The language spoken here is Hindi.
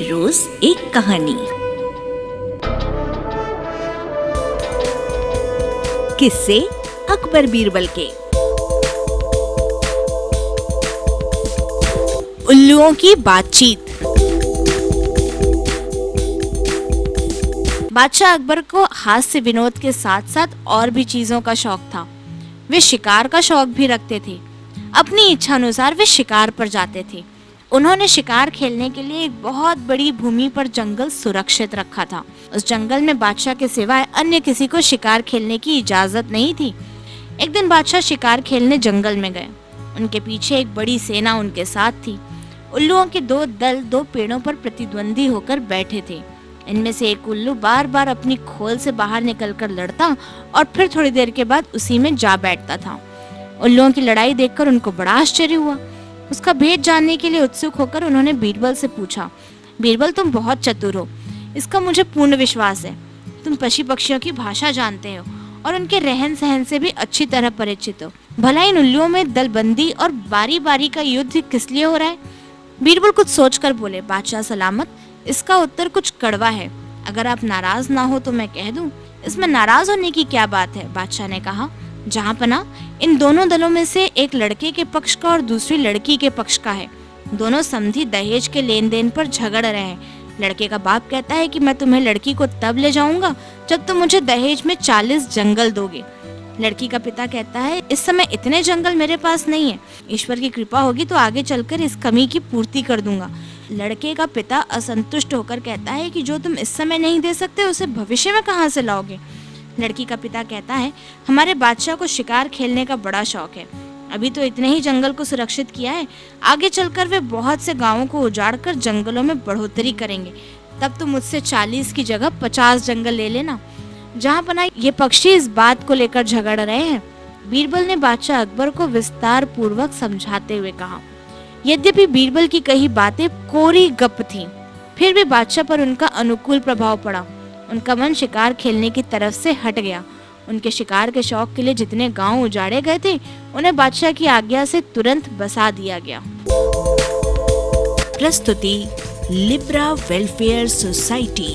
रोज एक कहानी। किस्से अकबर बीरबल के। उल्लुओं की बातचीत। बादशाह अकबर को हास्य विनोद के साथ साथ और भी चीजों का शौक था। वे शिकार का शौक भी रखते थे। अपनी इच्छा अनुसार वे शिकार पर जाते थे। उन्होंने शिकार खेलने के लिए एक बहुत बड़ी भूमि पर जंगल सुरक्षित रखा था। उस जंगल में बादशाह के सिवाय अन्य किसी को शिकार खेलने की इजाजत नहीं थी। एक दिन बादशाह शिकार खेलने जंगल में गए। उनके पीछे एक बड़ी सेना उनके साथ थी। उल्लुओं के दो दल दो पेड़ों पर प्रतिद्वंदी होकर बैठे थे। इनमें से एक उल्लू बार बार अपनी खोल से बाहर निकलकर लड़ता और फिर थोड़ी देर के बाद उसी में जा बैठता था। उल्लुओं की लड़ाई देखकर उनको बड़ा आश्चर्य हुआ। उसका भेद जानने के लिए उत्सुक होकर उन्होंने बीरबल से पूछा, बीरबल तुम बहुत चतुर हो, इसका मुझे पूर्ण विश्वास है। तुम पशु पक्षियों की भाषा जानते हो और उनके रहन सहन से भी अच्छी तरह परिचित हो। भला इन उल्लुओं में दलबंदी और बारी बारी का युद्ध किस लिए हो रहा है? बीरबल कुछ सोचकर बोले, बादशाह सलामत, इसका उत्तर कुछ कड़वा है। अगर आप नाराज ना हो तो मैं कह दूं। इसमें नाराज होने की क्या बात है? बादशाह ने कहा, जहां पना इन दोनों दलों में से एक लड़के के पक्ष का और दूसरी लड़की के पक्ष का है। दोनों समधी दहेज के लेन देन पर झगड़ रहे हैं। लड़के का बाप कहता है कि मैं तुम्हें लड़की को तब ले जाऊंगा जब तुम मुझे दहेज में 40 जंगल दोगे। लड़की का पिता कहता है, इस समय इतने जंगल मेरे पास नहीं है, ईश्वर की कृपा होगी तो आगे चलकर इस कमी की पूर्ति कर दूंगा। लड़के का पिता असंतुष्ट होकर कहता है कि जो तुम इस समय नहीं दे सकते उसे भविष्य में कहां से लाओगे? लड़की का पिता कहता है, हमारे बादशाह को शिकार खेलने का बड़ा शौक है। अभी तो इतने ही जंगल को सुरक्षित किया है, आगे चलकर वे बहुत से गांवों को उजाड़कर जंगलों में बढ़ोतरी करेंगे। तब तो मुझसे 40 की जगह 50 जंगल ले लेना। जहां पना ये पक्षी इस बात को लेकर झगड़ रहे हैं। बीरबल ने बादशाह अकबर को विस्तार पूर्वक समझाते हुए कहा। यद्यपि बीरबल की कही बातें कोरी गप थीं, फिर भी बादशाह पर उनका अनुकूल प्रभाव पड़ा। उनका मन शिकार खेलने की तरफ से हट गया। उनके शिकार के शौक के लिए जितने गांव उजाड़े गए थे, उन्हें बादशाह की आज्ञा से तुरंत बसा दिया गया। प्रस्तुति लिब्रा वेलफेयर सोसाइटी।